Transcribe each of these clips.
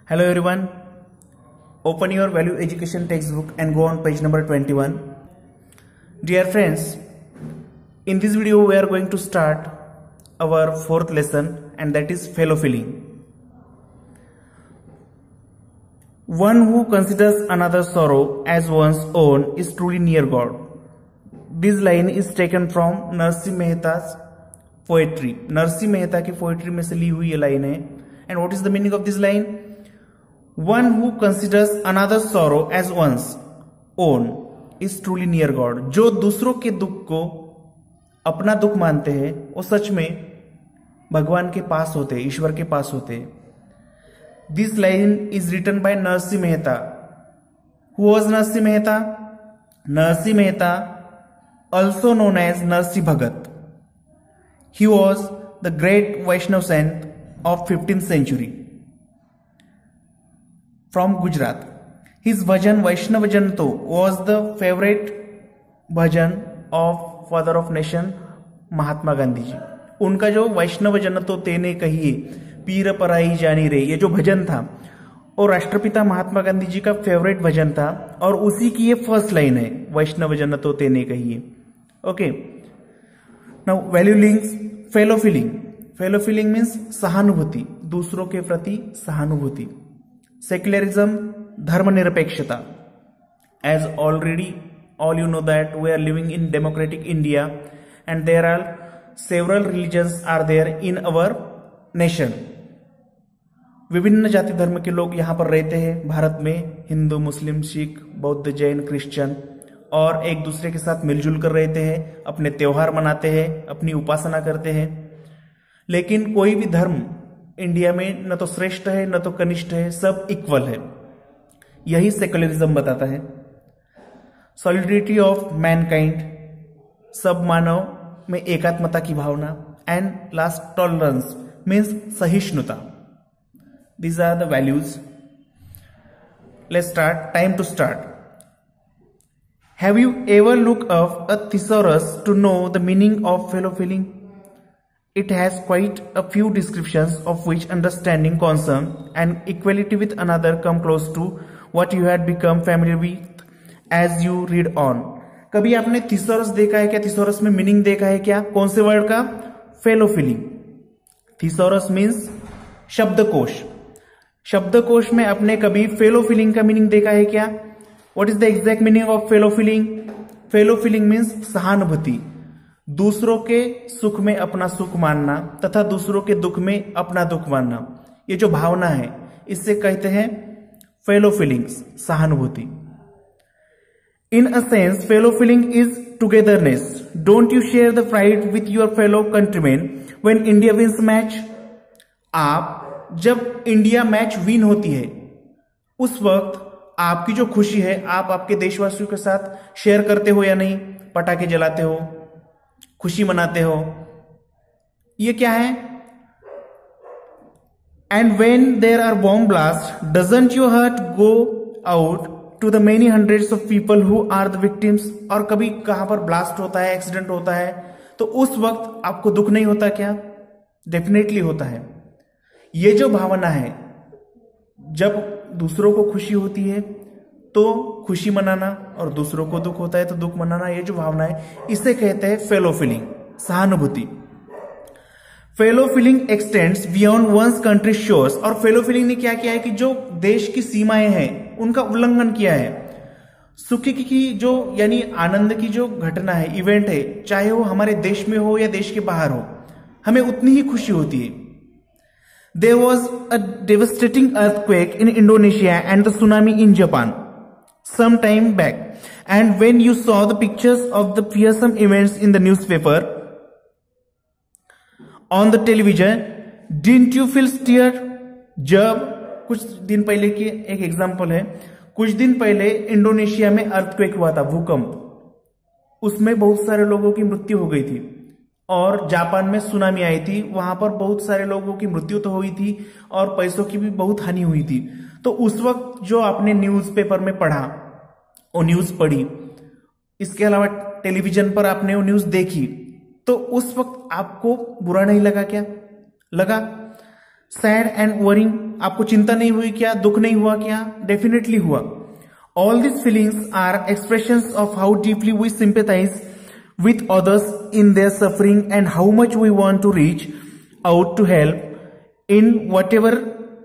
Hello everyone, open your value education textbook and go on page number 21. Dear friends, in this video we are going to start our fourth lesson, and that is fellow feeling. One who considers another's sorrow as one's own is truly near God. This line is taken from Narsi Mehta's poetry. Narsi Mehta की poetry में से ली हुई ये line है. And what is the meaning of this line? One who considers another's sorrow as one's own is truly near God. जो दूसरों के दुख को अपना दुख मानते हैं वो सच में भगवान के पास होते हैं, ईश्वर के पास होते हैं. This line is written by Narsi Mehta. Who was Narsi Mehta? Narsi Mehta, also known as Narsi Bhagat. He was the great Vaishnav saint of 15th century from Gujarat. His bhajan Vaishnav Janto was the favorite bhajan of father of nation Mahatma Gandhi ji. उनका जो वैष्णव जन तो तेने कहिए पीर पराई जानी रे, ये जो भजन था और राष्ट्रपिता महात्मा गांधी जी का फेवरेट भजन था और उसी की ये फर्स्ट लाइन है, वैष्णव जन तो तेने कहिए. Okay, now value links. Fellow feeling. Fellow feeling means सहानुभूति, दूसरों के प्रति सहानुभूति. सेक्युलरिज्म, धर्मनिरपेक्षता. As already all you know that we are living in democratic India and there are several religions are there in our nation. विभिन्न जाति धर्म के लोग यहाँ पर रहते हैं भारत में, हिंदू, मुस्लिम, सिख, बौद्ध, जैन, क्रिश्चियन, और एक दूसरे के साथ मिलजुल कर रहते हैं, अपने त्योहार मनाते हैं, अपनी उपासना करते हैं. लेकिन कोई भी धर्म इंडिया में न तो श्रेष्ठ है न तो कनिष्ठ है, सब इक्वल है. यही सेक्युलरिज्म बताता है. सॉलिडरिटी ऑफ मैनकाइंड, सब मानव में एकात्मता की भावना. एंड लास्ट, टॉलरेंस मीन्स सहिष्णुता. These are the values. Let's start. Time to start. Have you ever look up a thesaurus to know the meaning of fellow feeling? It has quite a few descriptions of which understanding, concern and equality with another come close to what you had become familiar with as you read on. कभी आपने thesaurus देखा है क्या? Thesaurus में meaning देखा है क्या? कौन से वर्ड का? Fellow feeling. थिसॉरस मीन्स शब्दकोश. शब्दकोश में आपने कभी फेलो फीलिंग का मीनिंग देखा है क्या? What is the exact meaning of fellow feeling? Fellow feeling means सहानुभूति, दूसरों के सुख में अपना सुख मानना तथा दूसरों के दुख में अपना दुख मानना. ये जो भावना है इससे कहते हैं फेलो फीलिंग्स, सहानुभूति. In a sense fellow feeling is togetherness. Don't you share the pride with your fellow countryman when India wins match? आप जब इंडिया मैच विन होती है उस वक्त आपकी जो खुशी है आप आपके देशवासियों के साथ शेयर करते हो या नहीं? पटाखे जलाते हो, खुशी मनाते हो. ये क्या है? And when there are bomb blast doesn't your heart go out to the many hundreds of people who are the victims? और कभी कहां पर ब्लास्ट होता है, एक्सीडेंट होता है, तो उस वक्त आपको दुख नहीं होता क्या? डेफिनेटली होता है. ये जो भावना है, जब दूसरों को खुशी होती है तो खुशी मनाना और दूसरों को दुख होता है तो दुख मनाना, ये जो भावना है इसे कहते हैं फेलो फीलिंग, सहानुभूति. Fellow feeling extends beyond one's country shores. और फेलो फीलिंग ने क्या किया है कि जो देश की सीमाएं हैं उनका उल्लंघन किया है. सुख की जो यानी आनंद की जो घटना है, इवेंट है, चाहे वो हमारे देश में हो या देश के बाहर हो, हमें उतनी ही खुशी होती है. There was a devastating earthquake in Indonesia and the tsunami in Japan some time back, and when you saw the pictures of the fearsome events in the newspaper, on the television, didn't you feel scared? जब कुछ दिन पहले की एक example है, कुछ दिन पहले इंडोनेशिया में अर्थक्वेक हुआ था, भूकंप. उसमें बहुत सारे लोगों की मृत्यु हो गई थी. और जापान में सुनामी आई थी, वहां पर बहुत सारे लोगों की मृत्यु तो हुई थी और पैसों की भी बहुत हानि हुई थी. तो उस वक्त जो आपने न्यूज़पेपर में पढ़ा, वो न्यूज पढ़ी, इसके अलावा टेलीविजन पर आपने वो न्यूज देखी, तो उस वक्त आपको बुरा नहीं लगा क्या? लगा. सैड एंड वरिंग आपको चिंता नहीं हुई क्या, दुख नहीं हुआ क्या? डेफिनेटली हुआ. All this feelings are expressions of how deeply we sympathise with others in their suffering and how much we want to reach out to help in whatever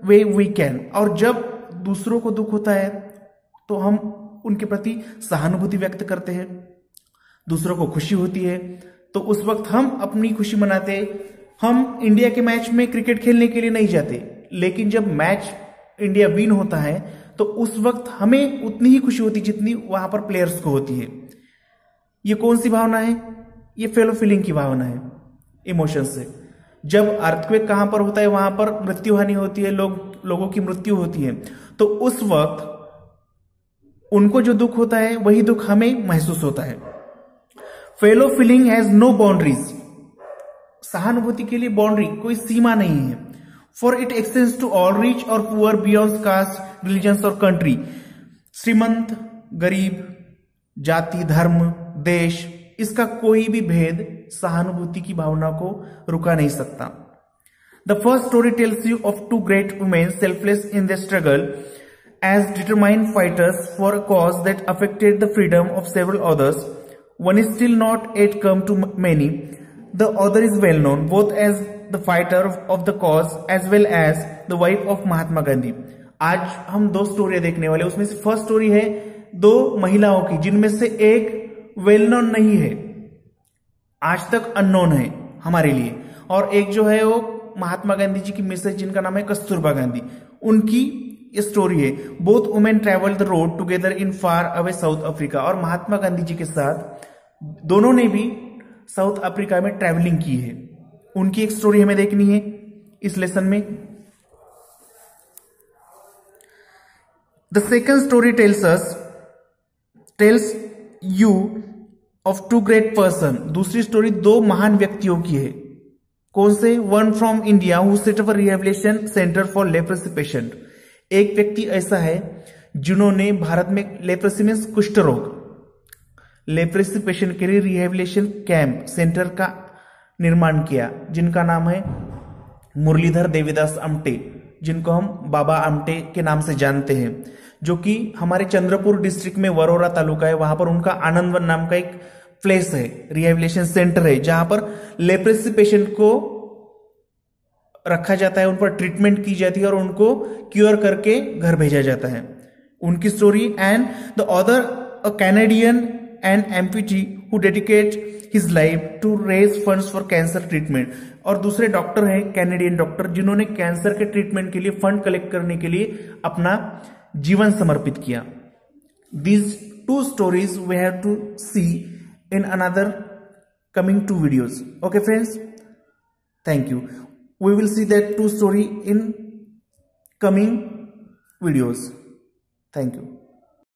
way we can. और जब दूसरों को दुख होता है तो हम उनके प्रति सहानुभूति व्यक्त करते हैं, दूसरों को खुशी होती है तो उस वक्त हम अपनी खुशी मनाते. हम इंडिया के मैच में क्रिकेट खेलने के लिए नहीं जाते, लेकिन जब मैच इंडिया विन होता है तो उस वक्त हमें उतनी ही खुशी होती जितनी वहां पर प्लेयर्स को होती है. ये कौन सी भावना है? ये फेलो फीलिंग की भावना है, इमोशन से. जब अर्थक्वेक कहां पर होता है वहां पर मृत्यु हानि होती है, लोगों की मृत्यु होती है, तो उस वक्त उनको जो दुख होता है वही दुख हमें महसूस होता है. Fellow feeling has no boundaries. सहानुभूति के लिए बाउंड्री, कोई सीमा नहीं है. For it extends to all rich और पुअर बियॉन्ड कास्ट, रिलीजन्स और कंट्री. श्रीमंत, गरीब, जाति, धर्म, देश, इसका कोई भी भेद सहानुभूति की भावना को रुका नहीं सकता. The first story tells you of two great women selfless in the struggle as determined fighters for a cause that affected the freedom of several others. One is still not at come to many. The other is well known both as the fighter of the cause as well as the wife of Mahatma Gandhi. आज हम दो story देखने वाले. उसमें से first story है दो महिलाओं की, जिनमें से एक वेल नोन नहीं है, आज तक अननोन है हमारे लिए, और एक जो है वो महात्मा गांधी जी की मिसेज जिनका नाम है कस्तूरबा गांधी. उनकी स्टोरी है. Both women travel the road together in far away south Africa. और महात्मा गांधी जी के साथ दोनों ने भी साउथ अफ्रीका में ट्रेवलिंग की है. उनकी एक स्टोरी हमें देखनी है इस लेसन में. The second story tells you of two great person. दूसरी स्टोरी दो महान व्यक्तियों की है. कौन से? One from India who set up a rehabilitation centre for leprosy patient. एक व्यक्ति ऐसा है जिन्होंने भारत में लेप्रेसी मीन्स कुष्ठ रोग, लेप्रेसी पेशेंट के लिए रिहेबिलिटेशन कैंप सेंटर का निर्माण किया, जिनका नाम है मुरलीधर देवीदास आमटे, जिनको हम बाबा आमटे के नाम से जानते हैं, जो कि हमारे चंद्रपुर डिस्ट्रिक्ट में वरोरा तालुका है. वहां पर उनका आनंदवन नाम का एक प्लेस है, रिहेबिलिटेशन सेंटर है, जहां पर लेप्रेसी पेशेंट को रखा जाता है, उन पर ट्रीटमेंट की जाती है और उनको क्योर करके घर भेजा जाता है. उनकी story. And the other a Canadian and amputee who dedicate his life to raise funds for cancer treatment. और दूसरे डॉक्टर हैं कैनेडियन डॉक्टर, जिन्होंने कैंसर के ट्रीटमेंट के लिए फंड कलेक्ट करने के लिए अपना जीवन समर्पित किया. These two stories we have to see in another coming two videos. Okay friends, thank you. We will see that two story in coming videos. Thank you.